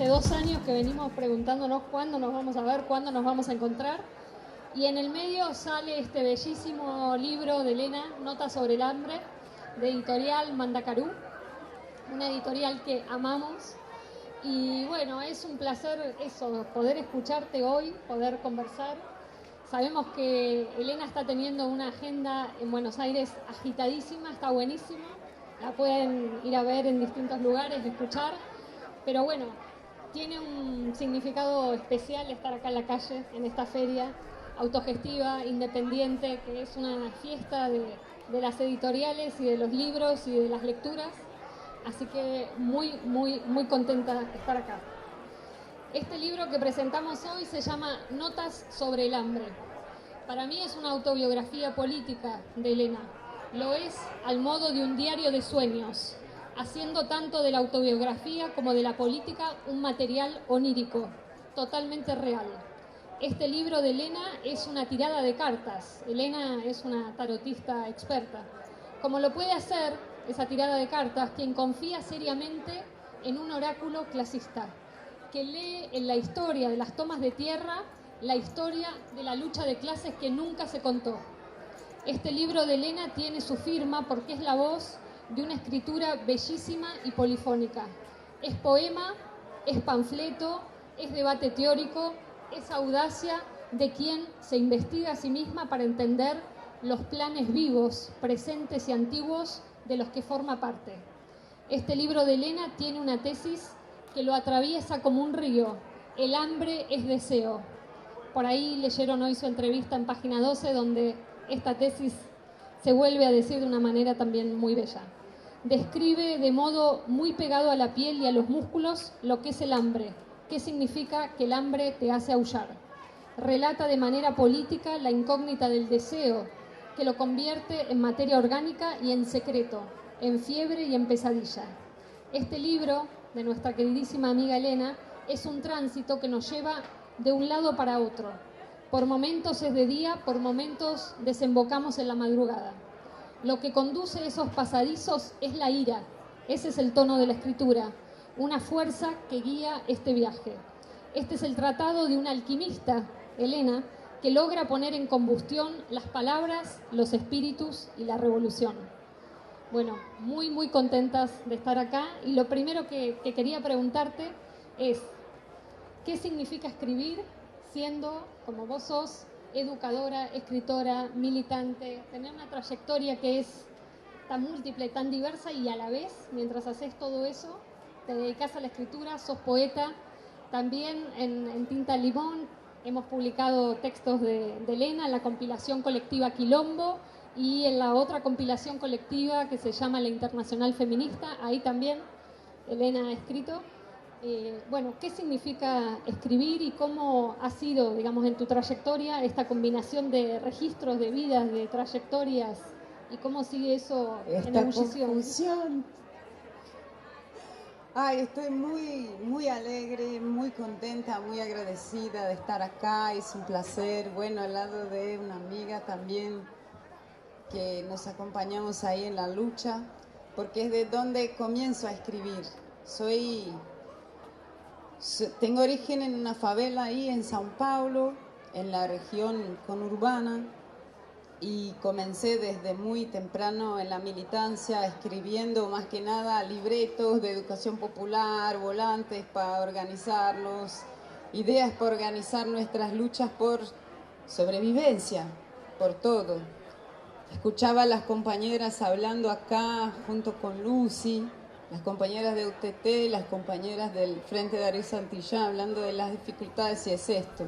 hace 2 años que venimos preguntándonos cuándo nos vamos a ver, cuándo nos vamos a encontrar. Y en el medio sale este bellísimo libro de Elena, Notas sobre el hambre, de editorial Mandacarú, una editorial que amamos. Y bueno, es un placer eso, poder escucharte hoy, poder conversar. Sabemos que Elena está teniendo una agenda en Buenos Aires agitadísima, está buenísima. La pueden ir a ver en distintos lugares, escuchar. Pero bueno, tiene un significado especial estar acá en la calle, en esta feria autogestiva, independiente, que es una fiesta de las editoriales y de los libros y de las lecturas. Así que muy contenta de estar acá. Este libro que presentamos hoy se llama Notas sobre el hambre. Para mí es una autobiografía política de Elena. Lo es al modo de un diario de sueños, haciendo tanto de la autobiografía como de la política un material onírico, totalmente real. Este libro de Elena es una tirada de cartas. Elena es una tarotista experta. Como lo puede hacer esa tirada de cartas quien confía seriamente en un oráculo clasista, que lee en la historia de las tomas de tierra la historia de la lucha de clases que nunca se contó. Este libro de Elena tiene su firma porque es la voz de una escritura bellísima y polifónica. Es poema, es panfleto, es debate teórico, es audacia de quien se investiga a sí misma para entender los planes vivos, presentes y antiguos de los que forma parte. Este libro de Elena tiene una tesis que lo atraviesa como un río. El hambre es deseo. Por ahí leyeron hoy su entrevista en Página 12, donde esta tesis se vuelve a decir de una manera también muy bella. Describe de modo muy pegado a la piel y a los músculos lo que es el hambre, qué significa que el hambre te hace aullar. Relata de manera política la incógnita del deseo, que lo convierte en materia orgánica y en secreto, en fiebre y en pesadilla. Este libro de nuestra queridísima amiga Elena es un tránsito que nos lleva de un lado para otro. Por momentos es de día, por momentos desembocamos en la madrugada. Lo que conduce esos pasadizos es la ira. Ese es el tono de la escritura, una fuerza que guía este viaje. Este es el tratado de una alquimista, Elena, que logra poner en combustión las palabras, los espíritus y la revolución. Bueno, muy contentas de estar acá. Y lo primero que quería preguntarte es, ¿qué significa escribir siendo, como vos sos, educadora, escritora, militante, tener una trayectoria que es tan múltiple, tan diversa y a la vez, mientras haces todo eso, te dedicas a la escritura, sos poeta? También en Tinta Limón hemos publicado textos de Elena en la compilación colectiva Quilombo y en la otra compilación colectiva que se llama La Internacional Feminista. Ahí también Elena ha escrito. Bueno, ¿qué significa escribir y cómo ha sido, digamos, en tu trayectoria esta combinación de registros de vidas, de trayectorias, y cómo sigue eso en ebullición? Ay, estoy muy alegre, muy contenta, muy agradecida de estar acá. Es un placer, bueno, al lado de una amiga también que nos acompañamos ahí en la lucha, porque es de donde comienzo a escribir. Tengo origen en una favela ahí en São Paulo, en la región conurbana, y comencé desde muy temprano en la militancia, escribiendo más que nada libretos de educación popular, volantes para organizarlos, ideas para organizar nuestras luchas por sobrevivencia, por todo. Escuchaba a las compañeras hablando acá junto con Lucy, las compañeras de UTT, las compañeras del Frente Darío Santillán, hablando de las dificultades, y es esto.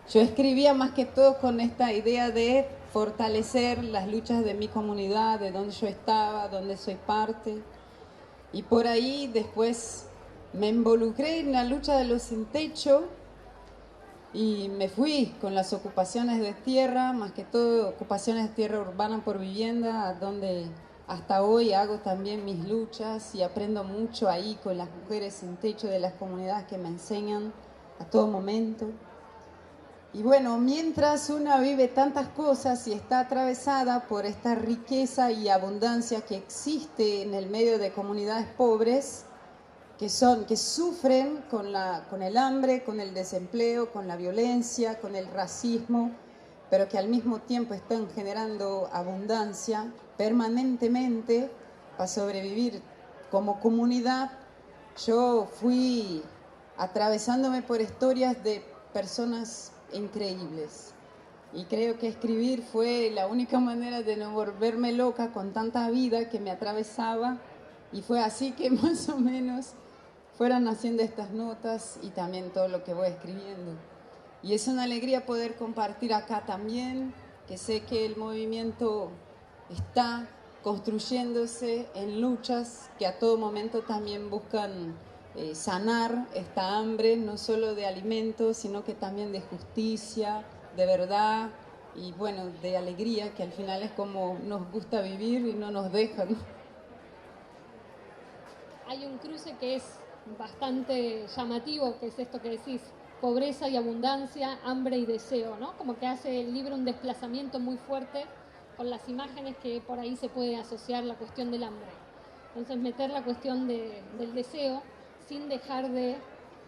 Yo escribía más que todo con esta idea de fortalecer las luchas de mi comunidad, de donde yo estaba, donde soy parte. Y por ahí después me involucré en la lucha de los sin techo y me fui con las ocupaciones de tierra, más que todo ocupaciones de tierra urbana por vivienda, donde hasta hoy hago también mis luchas y aprendo mucho ahí con las mujeres sin techo de las comunidades que me enseñan a todo momento. Y bueno, mientras una vive tantas cosas y está atravesada por esta riqueza y abundancia que existe en el medio de comunidades pobres, que sufren con el hambre, con el desempleo, con la violencia, con el racismo, pero que al mismo tiempo están generando abundancia permanentemente para sobrevivir como comunidad. Yo fui atravesándome por historias de personas increíbles y creo que escribir fue la única manera de no volverme loca con tanta vida que me atravesaba, y fue así que más o menos fueran haciendo estas notas y también todo lo que voy escribiendo. Y es una alegría poder compartir acá también, que sé que el movimiento está construyéndose en luchas que a todo momento también buscan sanar esta hambre, no solo de alimentos, sino que también de justicia, de verdad y bueno, de alegría, que al final es como nos gusta vivir y no nos dejan. Hay un cruce que es bastante llamativo, que es esto que decís, pobreza y abundancia, hambre y deseo, ¿no? Como que hace el libro un desplazamiento muy fuerte con las imágenes que por ahí se puede asociar la cuestión del hambre. Entonces meter la cuestión del deseo sin dejar de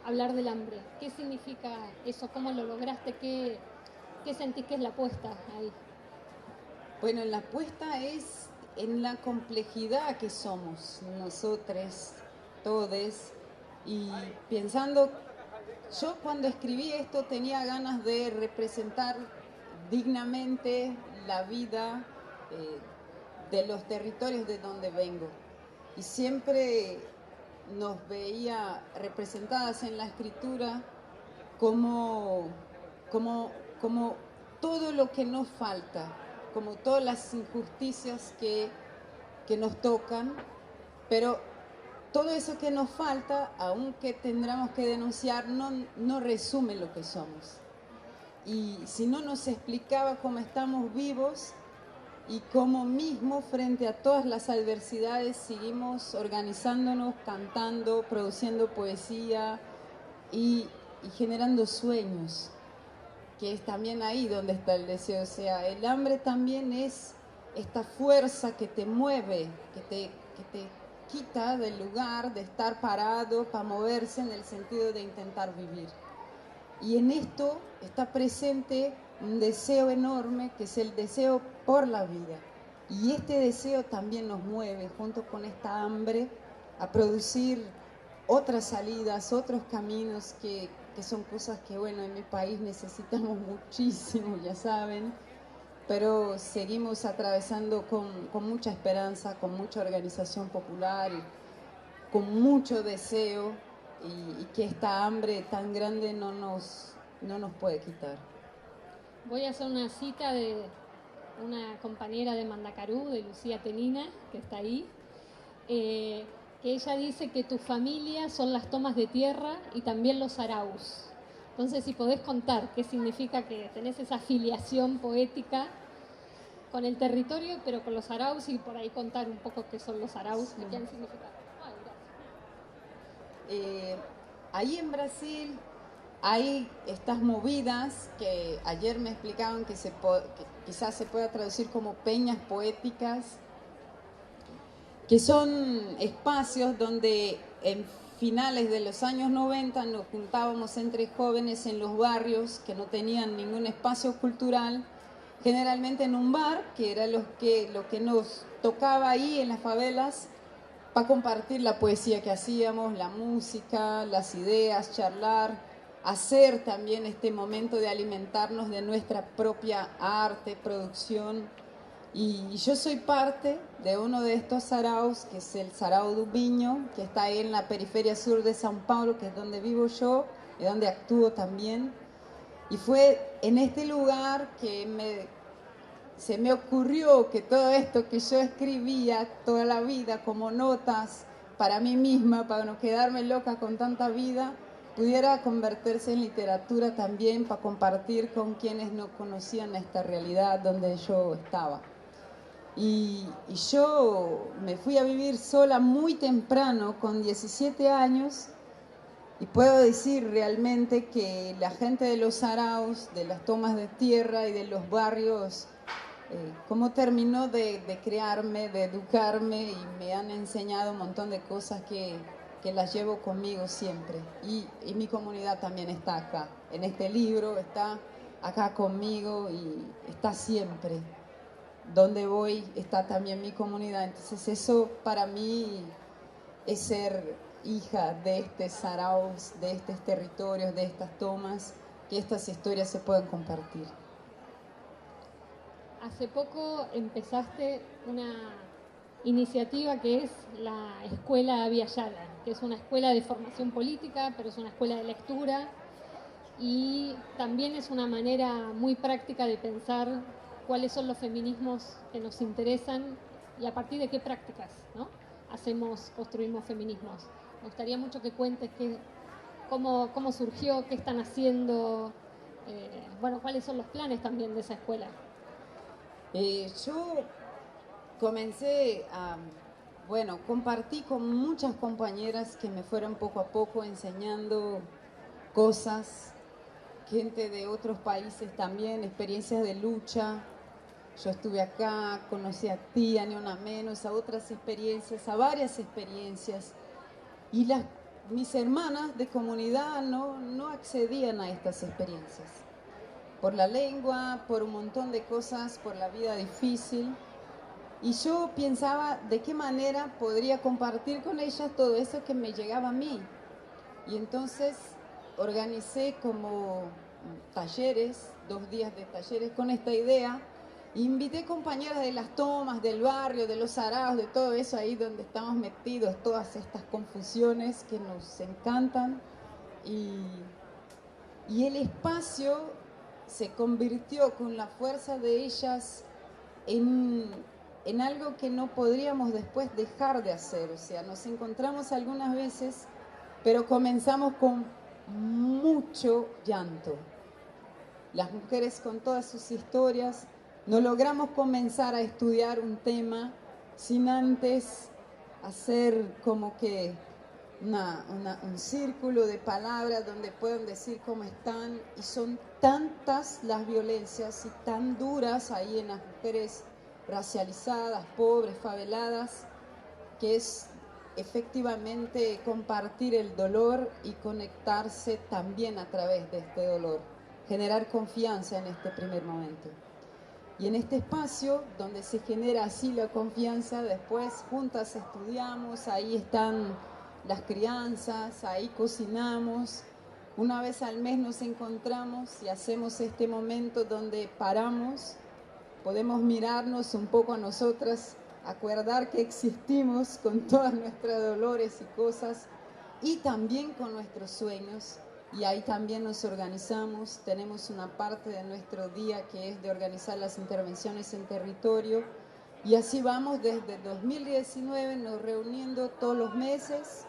hablar del hambre. ¿Qué significa eso? ¿Cómo lo lograste? ¿Qué sentís que es la apuesta ahí? Bueno, la apuesta es en la complejidad que somos nosotros, todes, y pensando, yo cuando escribí esto tenía ganas de representar dignamente la vida de los territorios de donde vengo, y siempre nos veía representadas en la escritura como todo lo que nos falta, como todas las injusticias que nos tocan, pero todo eso que nos falta, aunque tendremos que denunciar, no resume lo que somos. Y si no nos explicaba cómo estamos vivos y cómo mismo frente a todas las adversidades seguimos organizándonos, cantando, produciendo poesía y generando sueños, que es también ahí donde está el deseo. O sea, el hambre también es esta fuerza que te mueve, que te quita del lugar de estar parado para moverse en el sentido de intentar vivir. Y en esto está presente un deseo enorme, que es el deseo por la vida. Y este deseo también nos mueve, junto con esta hambre, a producir otras salidas, otros caminos que son cosas que, bueno, en mi país necesitamos muchísimo, ya saben, pero seguimos atravesando con mucha esperanza, con mucha organización popular, y con mucho deseo, y que esta hambre tan grande no nos puede quitar. Voy a hacer una cita de una compañera de Mandacarú, de Lucía Tenina, que está ahí, que ella dice que tu familia son las tomas de tierra y también los araús. Entonces, si podés contar qué significa que tenés esa afiliación poética con el territorio, pero con los araús, y por ahí contar un poco qué son los araús y qué han significado. Ahí en Brasil hay estas movidas que ayer me explicaban que quizás se pueda traducir como peñas poéticas, que son espacios donde en finales de los años 90 nos juntábamos entre jóvenes en los barrios que no tenían ningún espacio cultural, generalmente en un bar, que era lo que nos tocaba ahí en las favelas, para compartir la poesía que hacíamos, la música, las ideas, charlar, hacer también este momento de alimentarnos de nuestra propia arte, producción. Y yo soy parte de uno de estos saraos, que es el Sarau do Vinho, que está ahí en la periferia sur de São Paulo, que es donde vivo yo y donde actúo también. Y fue en este lugar que se me ocurrió que todo esto que yo escribía toda la vida como notas para mí misma, para no quedarme loca con tanta vida, pudiera convertirse en literatura también, para compartir con quienes no conocían esta realidad donde yo estaba. Y yo me fui a vivir sola muy temprano, con 17 años, y puedo decir realmente que la gente de los saraos, de las tomas de tierra y de los barrios, cómo terminó de crearme, de educarme, y me han enseñado un montón de cosas que que las llevo conmigo siempre. Y mi comunidad también está acá, en este libro, está acá conmigo y está siempre. Donde voy está también mi comunidad. Entonces eso para mí es ser hija de estos saraos, de estos territorios, de estas tomas, que estas historias se puedan compartir. Hace poco empezaste una iniciativa que es la Escuela Via Yala, que es una escuela de formación política, pero es una escuela de lectura y también es una manera muy práctica de pensar cuáles son los feminismos que nos interesan y a partir de qué prácticas, ¿no?, construimos feminismos. Me gustaría mucho que cuentes cómo surgió, qué están haciendo, cuáles son los planes también de esa escuela. Yo comencé a, compartí con muchas compañeras que me fueron poco a poco enseñando cosas, gente de otros países también, experiencias de lucha. Yo estuve acá, conocí a ti, a Ni Una Menos, a otras experiencias, a varias experiencias. Y mis hermanas de comunidad no accedían a estas experiencias. Por la lengua, por un montón de cosas, por la vida difícil. Y yo pensaba de qué manera podría compartir con ellas todo eso que me llegaba a mí. Y entonces organicé como talleres, 2 días de talleres con esta idea. Invité compañeras de las tomas, del barrio, de los saraos, de todo eso ahí donde estamos metidos, todas estas confusiones que nos encantan. Y el espacio se convirtió con la fuerza de ellas en algo que no podríamos después dejar de hacer. O sea, nos encontramos algunas veces, pero comenzamos con mucho llanto. Las mujeres con todas sus historias, no logramos comenzar a estudiar un tema sin antes hacer como que un círculo de palabras donde puedan decir cómo están, y son tantas las violencias y tan duras ahí en las mujeres racializadas, pobres, faveladas, que es efectivamente compartir el dolor y conectarse también a través de este dolor, generar confianza en este primer momento. Y en este espacio donde se genera así la confianza, después juntas estudiamos, ahí están las crianzas, ahí cocinamos. Una vez al mes nos encontramos y hacemos este momento donde paramos, podemos mirarnos un poco a nosotras, acordar que existimos con todas nuestras dolores y cosas, y también con nuestros sueños. Y ahí también nos organizamos, tenemos una parte de nuestro día que es de organizar las intervenciones en territorio, y así vamos desde 2019, nos reuniendo todos los meses.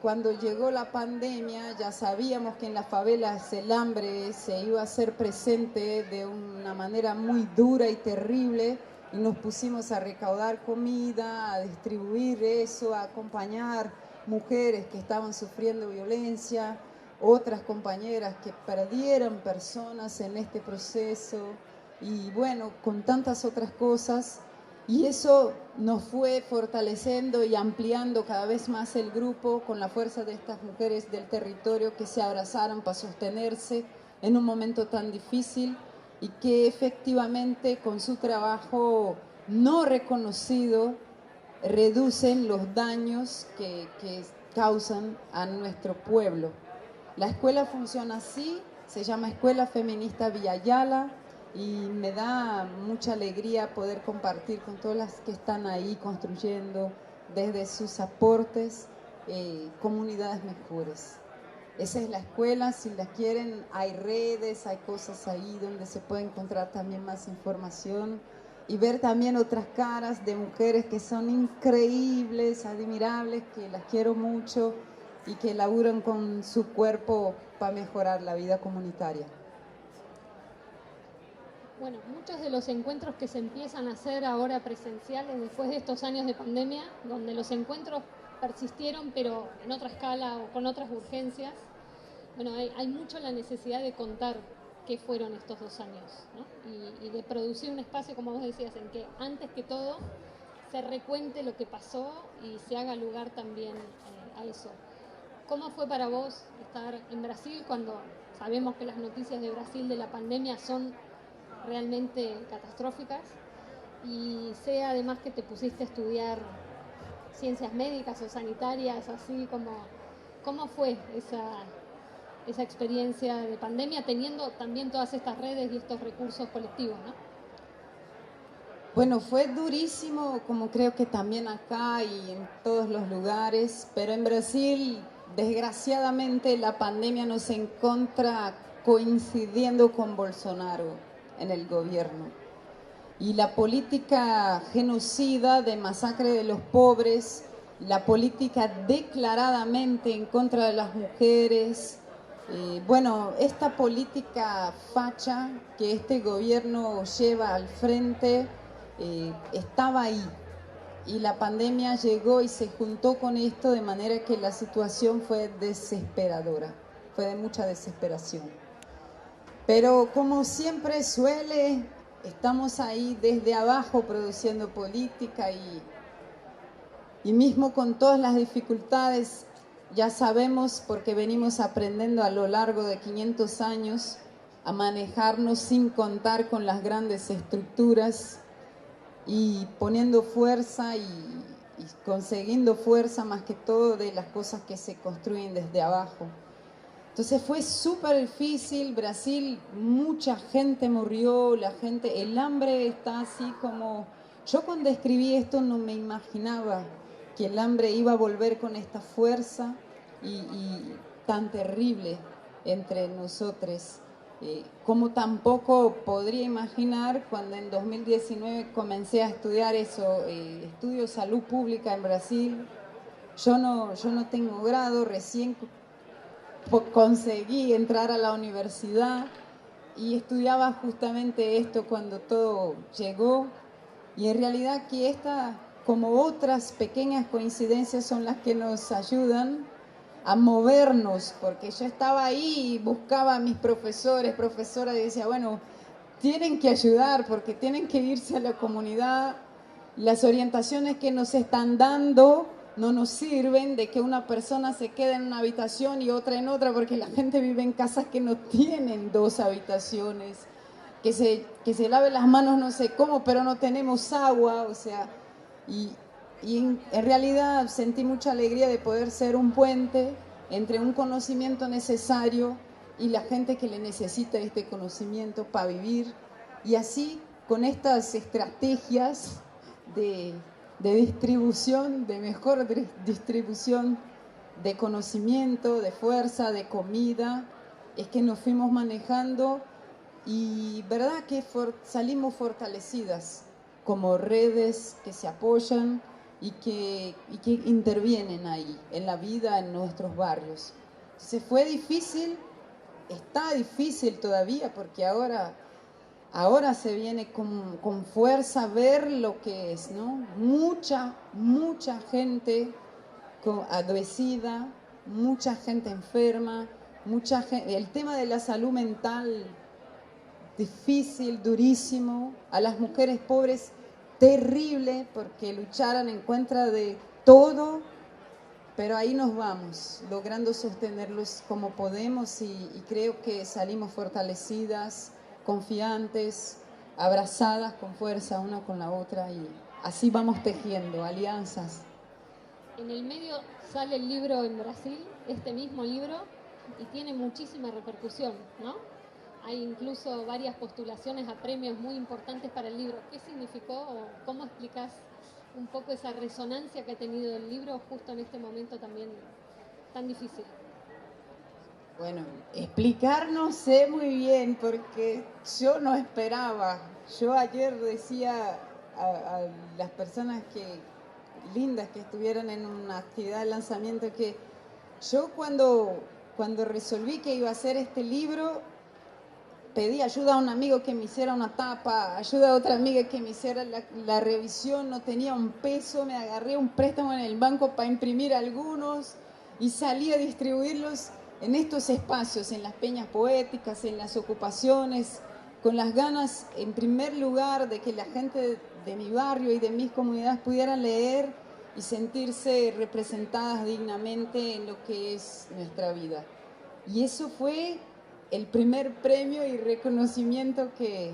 Cuando llegó la pandemia ya sabíamos que en las favelas el hambre se iba a hacer presente de una manera muy dura y terrible, y nos pusimos a recaudar comida, a distribuir eso, a acompañar mujeres que estaban sufriendo violencia, otras compañeras que perdieron personas en este proceso, y con tantas otras cosas. Y eso nos fue fortaleciendo y ampliando cada vez más el grupo con la fuerza de estas mujeres del territorio que se abrazaron para sostenerse en un momento tan difícil, y que efectivamente con su trabajo no reconocido reducen los daños que causan a nuestro pueblo. La escuela funciona así, se llama Escuela Feminista Via Yala, y me da mucha alegría poder compartir con todas las que están ahí construyendo desde sus aportes comunidades mejores. Esa es la escuela. Si la quieren, hay redes, hay cosas ahí donde se puede encontrar también más información y ver también otras caras de mujeres que son increíbles, admirables, que las quiero mucho y que laburan con su cuerpo para mejorar la vida comunitaria. Bueno, muchos de los encuentros que se empiezan a hacer ahora presenciales después de estos años de pandemia, donde los encuentros persistieron pero en otra escala o con otras urgencias, hay mucho la necesidad de contar qué fueron estos 2 años, ¿no? Y de producir un espacio, como vos decías, en que antes que todo se recuente lo que pasó y se haga lugar también a eso. ¿Cómo fue para vos estar en Brasil cuando sabemos que las noticias de Brasil de la pandemia son realmente catastróficas? Y sé además que te pusiste a estudiar ciencias médicas o sanitarias, así como, ¿cómo fue esa experiencia de pandemia teniendo también todas estas redes y estos recursos colectivos, ¿no? Bueno, fue durísimo, como creo que también acá y en todos los lugares, pero en Brasil, desgraciadamente, la pandemia nos encuentra coincidiendo con Bolsonaro en el gobierno. Y la política genocida de masacre de los pobres, la política declaradamente en contra de las mujeres, bueno, esta política facha que este gobierno lleva al frente estaba ahí. Y la pandemia llegó y se juntó con esto de manera que la situación fue desesperadora, fue de mucha desesperación. Pero como siempre suele, estamos ahí desde abajo produciendo política y mismo con todas las dificultades, ya sabemos porque venimos aprendiendo a lo largo de 500 años a manejarnos sin contar con las grandes estructuras y poniendo fuerza y consiguiendo fuerza más que todo de las cosas que se construyen desde abajo. Entonces fue súper difícil, Brasil, mucha gente murió, el hambre está así como... Yo cuando escribí esto no me imaginaba que el hambre iba a volver con esta fuerza y tan terrible entre nosotros. Como tampoco podría imaginar cuando en 2019 comencé a estudiar eso, estudio salud pública en Brasil. Yo no tengo grado, recién conseguí entrar a la universidad y estudiaba justamente esto cuando todo llegó. Y en realidad que esta, como otras pequeñas coincidencias, son las que nos ayudan a movernos, porque yo estaba ahí y buscaba a mis profesoras y decía, bueno, tienen que ayudar porque tienen que irse a la comunidad. Las orientaciones que nos están dando no nos sirven, de que una persona se quede en una habitación y otra en otra, porque la gente vive en casas que no tienen 2 habitaciones, que se lave las manos no sé cómo, pero no tenemos agua, o sea, y en realidad sentí mucha alegría de poder ser un puente entre un conocimiento necesario y la gente que le necesita este conocimiento para vivir, y así con estas estrategias de distribución, de mejor distribución de conocimiento, de fuerza, de comida, es que nos fuimos manejando y verdad que salimos fortalecidas como redes que se apoyan y que intervienen ahí en la vida, en nuestros barrios. Entonces fue difícil, está difícil todavía porque ahora se viene con fuerza a ver lo que es, ¿no? Mucha gente adoecida, mucha gente enferma, mucha gente, el tema de la salud mental difícil, durísimo, a las mujeres pobres terrible porque lucharon en contra de todo, pero ahí nos vamos, logrando sostenerlos como podemos y creo que salimos fortalecidas, confiantes, abrazadas con fuerza una con la otra y así vamos tejiendo alianzas. En el medio sale el libro en Brasil, este mismo libro, y tiene muchísima repercusión, ¿no? Hay incluso varias postulaciones a premios muy importantes para el libro. ¿Qué significó o cómo explicás un poco esa resonancia que ha tenido el libro justo en este momento también tan difícil? Bueno, explicar no sé muy bien porque yo no esperaba. Yo ayer decía a las personas lindas que estuvieron en una actividad de lanzamiento que yo cuando resolví que iba a hacer este libro, pedí ayuda a un amigo que me hiciera una tapa, ayuda a otra amiga que me hiciera la revisión, no tenía un peso, me agarré un préstamo en el banco para imprimir algunos y salí a distribuirlos en estos espacios, en las peñas poéticas, en las ocupaciones, con las ganas, en primer lugar, de que la gente de mi barrio y de mis comunidades pudieran leer y sentirse representadas dignamente en lo que es nuestra vida. Y eso fue el primer premio y reconocimiento que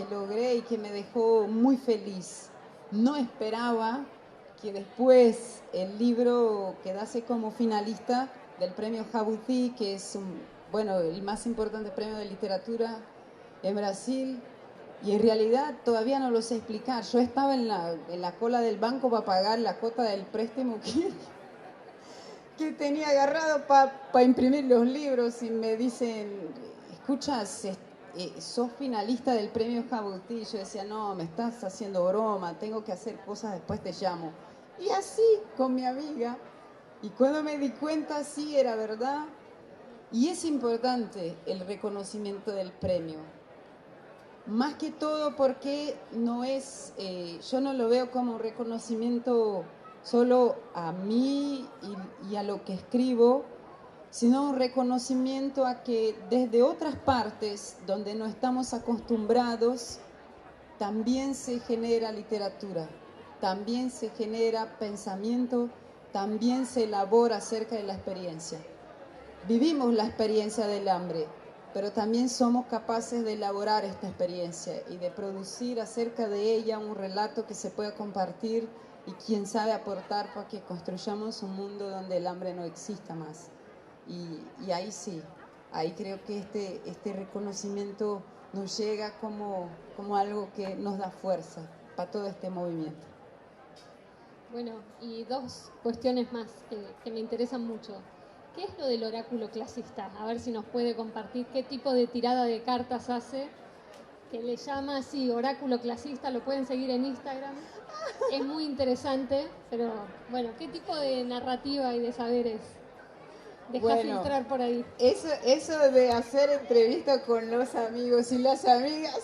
logré y que me dejó muy feliz. No esperaba que después el libro quedase como finalista del premio Jabuti, que es el más importante premio de literatura en Brasil. Y en realidad todavía no lo sé explicar. Yo estaba en la cola del banco para pagar la cuota del préstamo que tenía agarrado para imprimir los libros y me dicen, escuchas, sos finalista del premio Jabuti. Yo decía, no, me estás haciendo broma, tengo que hacer cosas, después te llamo. Y así, con mi amiga. Y cuando me di cuenta, sí, era verdad. Y es importante el reconocimiento del premio. Más que todo porque no es, yo no lo veo como un reconocimiento solo a mí y a lo que escribo, sino un reconocimiento a que desde otras partes donde no estamos acostumbrados, también se genera literatura, también se genera pensamiento, también se elabora acerca de la experiencia. Vivimos la experiencia del hambre, pero también somos capaces de elaborar esta experiencia y de producir acerca de ella un relato que se pueda compartir y quién sabe aportar para que construyamos un mundo donde el hambre no exista más. Y ahí sí, ahí creo que este reconocimiento nos llega como algo que nos da fuerza para todo este movimiento. Bueno, y dos cuestiones más que me interesan mucho. ¿Qué es lo del oráculo clasista? A ver si nos puede compartir qué tipo de tirada de cartas hace, que le llama así oráculo clasista, lo pueden seguir en Instagram. Es muy interesante, pero bueno, ¿qué tipo de narrativa y de saberes deja filtrar por ahí? Eso de hacer entrevistas con los amigos y las amigas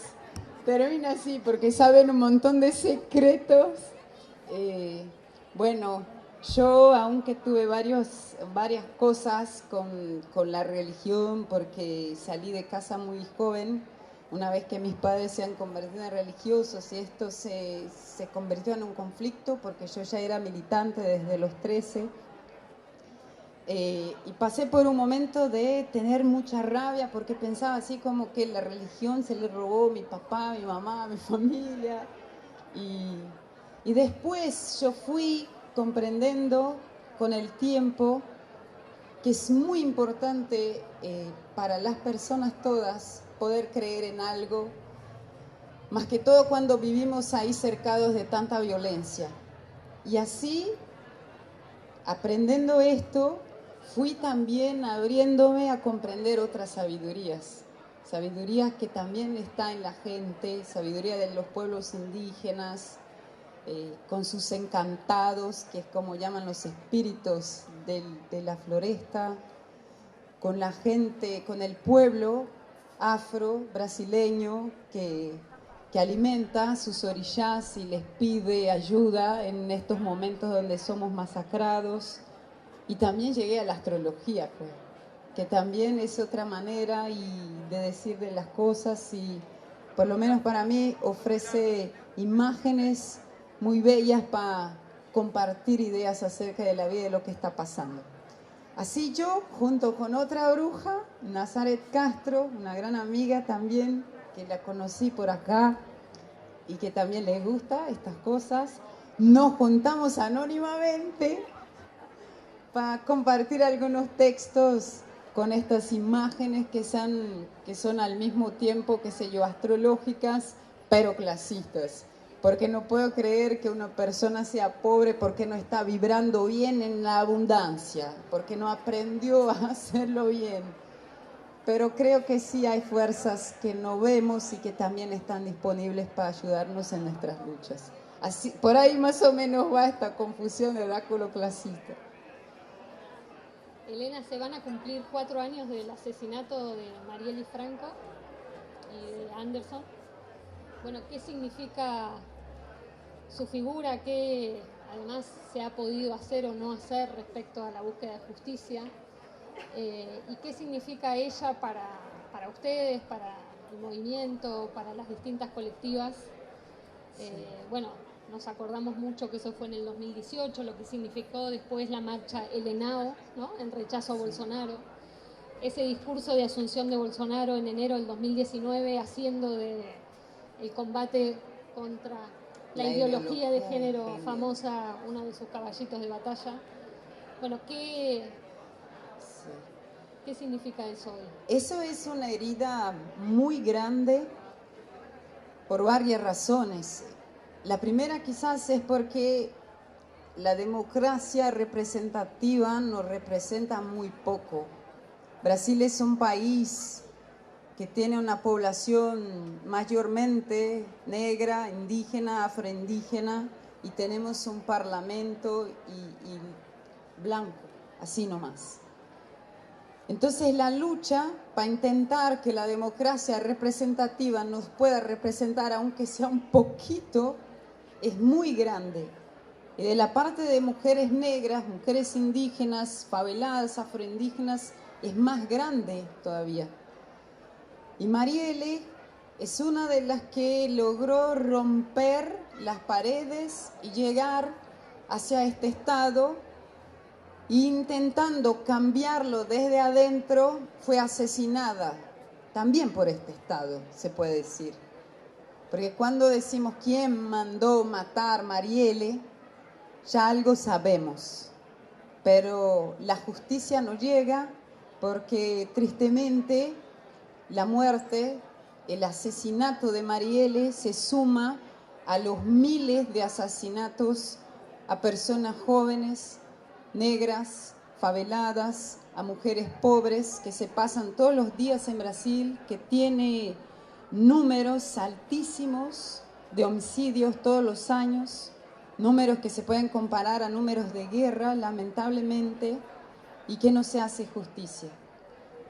termina así, porque saben un montón de secretos. Yo, aunque tuve varias cosas con la religión, porque salí de casa muy joven, una vez que mis padres se han convertido en religiosos, y esto se convirtió en un conflicto, porque yo ya era militante desde los 13, y pasé por un momento de tener mucha rabia, porque pensaba así como que la religión se le robó a mi papá, a mi mamá, a mi familia, y después yo fui comprendiendo con el tiempo que es muy importante para las personas todas poder creer en algo, más que todo cuando vivimos ahí cercados de tanta violencia. Y así, aprendiendo esto, fui también abriéndome a comprender otras sabidurías que también está en la gente, sabiduría de los pueblos indígenas, con sus encantados, que es como llaman los espíritus de la floresta, con la gente, con el pueblo afro brasileño que alimenta a sus orishas y les pide ayuda en estos momentos donde somos masacrados. Y también llegué a la astrología, pues, que también es otra manera de decir de las cosas, y por lo menos para mí ofrece imágenes muy bellas para compartir ideas acerca de la vida y de lo que está pasando. Así yo, junto con otra bruja, Nazaret Castro, una gran amiga también, que la conocí por acá y que también le gusta estas cosas, nos juntamos anónimamente para compartir algunos textos con estas imágenes que son al mismo tiempo, qué sé yo, astrológicas, pero clasistas. Porque no puedo creer que una persona sea pobre porque no está vibrando bien en la abundancia, porque no aprendió a hacerlo bien. Pero creo que sí hay fuerzas que no vemos y que también están disponibles para ayudarnos en nuestras luchas. Así, por ahí más o menos va esta confusión de oráculo clasista. Elena, se van a cumplir 4 años del asesinato de Marielle Franco y de Anderson. Bueno, ¿qué significa su figura? ¿Qué además se ha podido hacer o no hacer respecto a la búsqueda de justicia? ¿Y qué significa ella para ustedes, para el movimiento, para las distintas colectivas? Bueno, nos acordamos mucho que eso fue en el 2018, lo que significó después la marcha El Henao, ¿no? En rechazo a Bolsonaro. Ese discurso de asunción de Bolsonaro en enero del 2019 haciendo de el combate contra la ideología de género famosa uno de sus caballitos de batalla. Bueno, ¿qué significa eso hoy? Eso es una herida muy grande por varias razones. La primera quizás es porque la democracia representativa nos representa muy poco. Brasil es un país que tiene una población mayormente negra, indígena, afroindígena, y tenemos un parlamento y blanco, así nomás. Entonces la lucha para intentar que la democracia representativa nos pueda representar, aunque sea un poquito, es muy grande. Y de la parte de mujeres negras, mujeres indígenas, faveladas, afroindígenas, es más grande todavía. Y Marielle es una de las que logró romper las paredes y llegar hacia este estado, intentando cambiarlo desde adentro, fue asesinada también por este estado, se puede decir. Porque cuando decimos quién mandó matar a Marielle, ya algo sabemos, pero la justicia no llega porque tristemente la muerte, el asesinato de Marielle se suma a los miles de asesinatos a personas jóvenes, negras, faveladas, a mujeres pobres que se pasan todos los días en Brasil, que tiene números altísimos de homicidios todos los años, números que se pueden comparar a números de guerra, lamentablemente, y que no se hace justicia.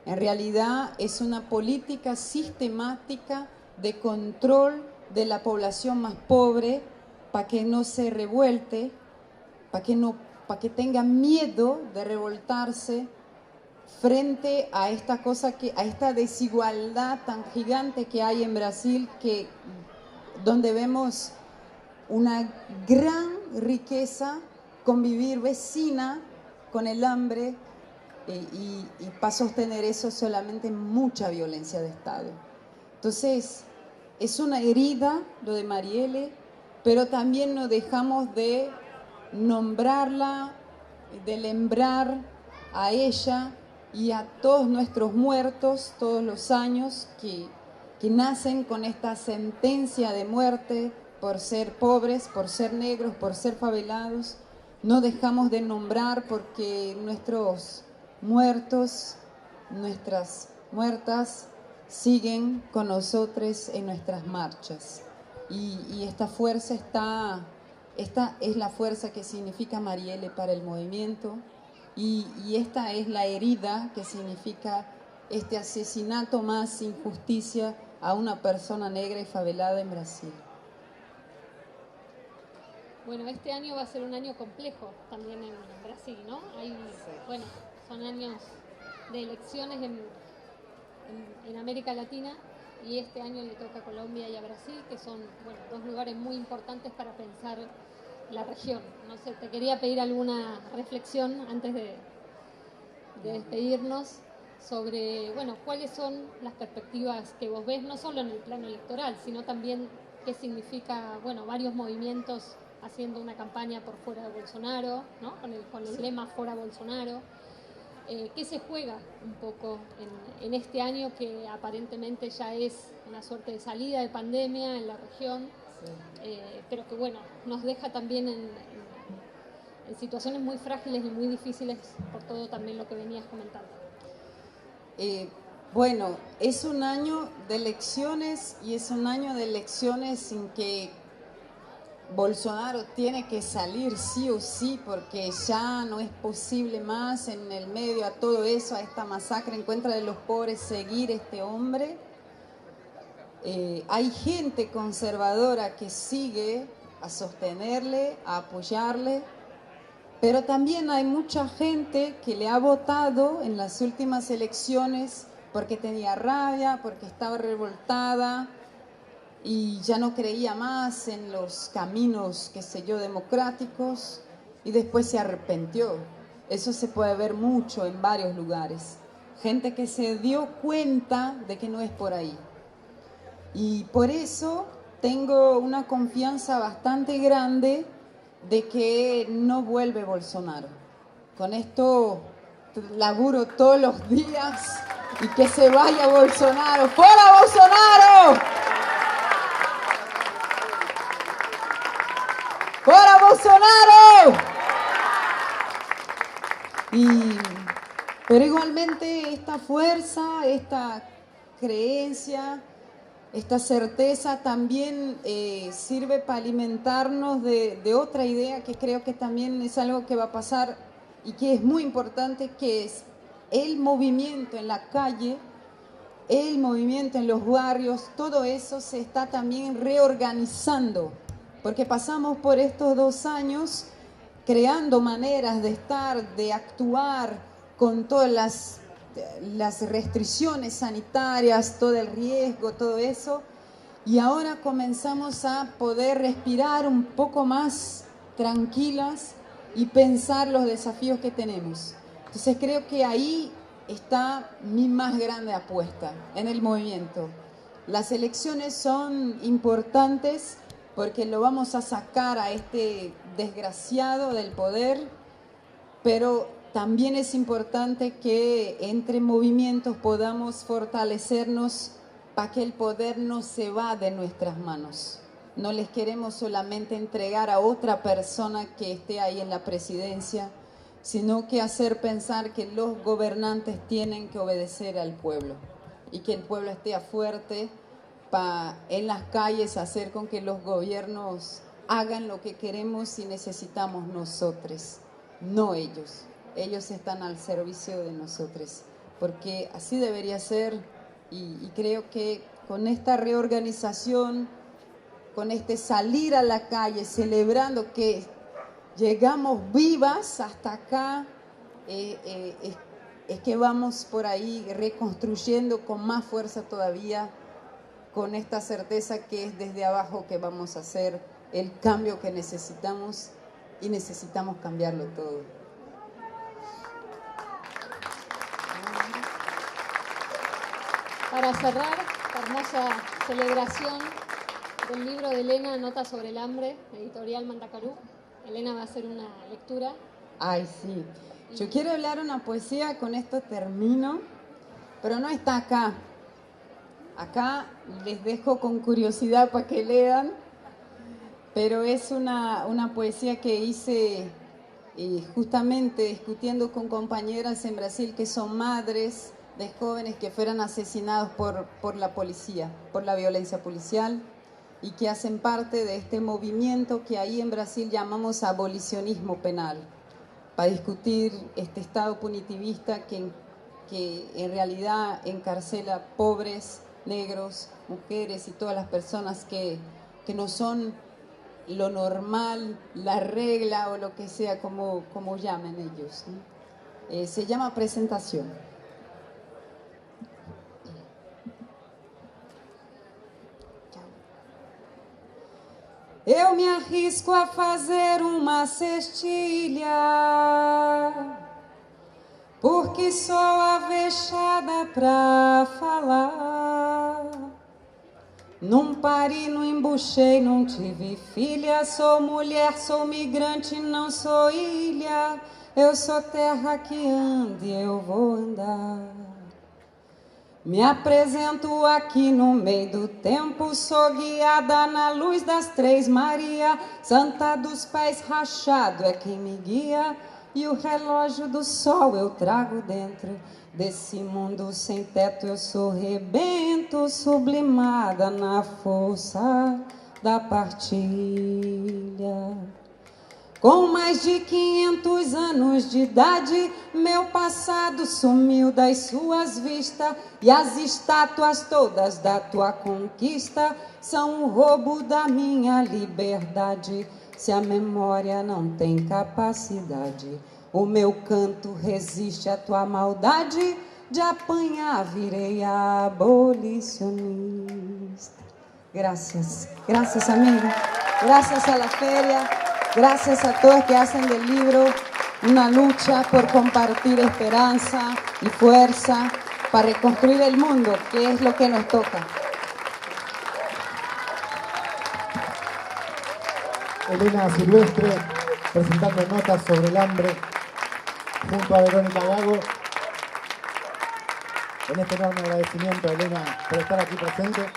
En realidad es una política sistemática de control de la población más pobre para que no se revuelte, para que tenga miedo de revoltarse frente a esta a esta desigualdad tan gigante que hay en Brasil, donde vemos una gran riqueza, convivir vecina con el hambre, y para sostener eso solamente mucha violencia de Estado. Entonces, es una herida lo de Marielle, pero también no dejamos de nombrarla, de lembrar a ella y a todos nuestros muertos todos los años que nacen con esta sentencia de muerte por ser pobres, por ser negros, por ser favelados. No dejamos de nombrar porque nuestros muertos, nuestras muertas siguen con nosotros en nuestras marchas. Y esta fuerza esta es la fuerza que significa Marielle para el movimiento, y esta es la herida que significa este asesinato más sin justicia a una persona negra y favelada en Brasil. Bueno, este año va a ser un año complejo también en Brasil, ¿no? Bueno, son años de elecciones en América Latina, y este año le toca a Colombia y a Brasil, que son, bueno, dos lugares muy importantes para pensar la región. No sé, te quería pedir alguna reflexión antes de despedirnos sobre, bueno, cuáles son las perspectivas que vos ves, no solo en el plano electoral, sino también qué significa, bueno, varios movimientos haciendo una campaña por fuera de Bolsonaro, ¿no? Con el lema fuera Bolsonaro. ¿Qué se juega un poco en este año que aparentemente ya es una suerte de salida de pandemia en la región, pero que bueno, nos deja también en situaciones muy frágiles y muy difíciles por todo también lo que venías comentando? Bueno, es un año de elecciones, y es un año de elecciones sin que Bolsonaro tiene que salir sí o sí, porque ya no es posible más en el medio a todo eso, a esta masacre en contra de los pobres, seguir este hombre. Hay gente conservadora que sigue a sostenerle, a apoyarle, pero también hay mucha gente que le ha votado en las últimas elecciones porque tenía rabia, porque estaba revoltada, y ya no creía más en los caminos, qué sé yo, democráticos, y después se arrepintió. Eso se puede ver mucho en varios lugares. Gente que se dio cuenta de que no es por ahí. Y por eso tengo una confianza bastante grande de que no vuelve Bolsonaro. Con esto laburo todos los días y que se vaya Bolsonaro. ¡Fuera Bolsonaro! ¡Fuera Bolsonaro! Pero igualmente esta fuerza, esta creencia, esta certeza también sirve para alimentarnos de otra idea que creo que también es algo que va a pasar y que es muy importante, que es el movimiento en la calle, el movimiento en los barrios. Todo eso se está también reorganizando, porque pasamos por estos 2 años creando maneras de estar, de actuar con todas las restricciones sanitarias, todo el riesgo, todo eso, y ahora comenzamos a poder respirar un poco más tranquilas y pensar los desafíos que tenemos. Entonces creo que ahí está mi más grande apuesta, en el movimiento. Las elecciones son importantes porque lo vamos a sacar a este desgraciado del poder, pero también es importante que entre movimientos podamos fortalecernos para que el poder no se va de nuestras manos. No les queremos solamente entregar a otra persona que esté ahí en la presidencia, sino que hacer pensar que los gobernantes tienen que obedecer al pueblo y que el pueblo esté fuerte para en las calles hacer con que los gobiernos hagan lo que queremos y necesitamos nosotros, no ellos. Ellos están al servicio de nosotros, porque así debería ser, y creo que con esta reorganización, con este salir a la calle, celebrando que llegamos vivas hasta acá, es que vamos por ahí reconstruyendo con más fuerza todavía, con esta certeza que es desde abajo que vamos a hacer el cambio que necesitamos, y necesitamos cambiarlo todo. Para cerrar esta hermosa celebración del libro de Elena, Notas sobre el hambre, editorial Mandacarú, Elena va a hacer una lectura. Ay, sí. Yo quiero hablar una poesía, con esto termino, pero no está acá. Acá les dejo con curiosidad para que lean, pero es una poesía que hice justamente discutiendo con compañeras en Brasil que son madres de jóvenes que fueron asesinados por la policía, por la violencia policial, y que hacen parte de este movimiento que ahí en Brasil llamamos abolicionismo penal, para discutir este Estado punitivista que en realidad encarcela pobres, negros, mujeres y todas las personas que no son lo normal, la regla o lo que sea, como llamen ellos, ¿no? Se llama Presentación. Eu me arrisco a fazer uma cestilha, porque sou avexada pra falar. Não pari, não embuchei, não tive filha. Sou mulher, sou migrante, não sou ilha. Eu sou terra que anda e eu vou andar. Me apresento aqui no meio do tempo, sou guiada na luz das Três Maria. Santa dos Pés rachado é quem me guia, e o relógio do sol eu trago dentro desse mundo sem teto. Eu sou rebento, sublimada na força da partilha. Com mais de 500 anos de idade, meu passado sumiu das suas vistas, e as estátuas todas da tua conquista são um roubo da minha liberdade. Se a memória não tem capacidade, o meu canto resiste à tua maldade. De apanhar virei abolicionista. Gracias. Gracias, amigo. Gracias a la feria. Gracias a todos que hacen del libro una lucha por compartir esperanza y fuerza para reconstruir el mundo, que es lo que nos toca. Elena Silvestre, presentando Notas sobre el hambre, junto a Verónica Gago. En este enorme agradecimiento a Elena por estar aquí presente.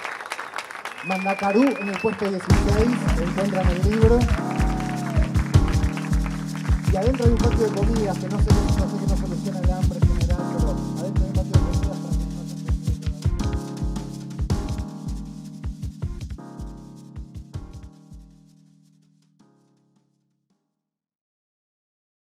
Mandacarú, en el puesto 16, encuentran el libro. Y adentro hay un patio de comidas que no se ve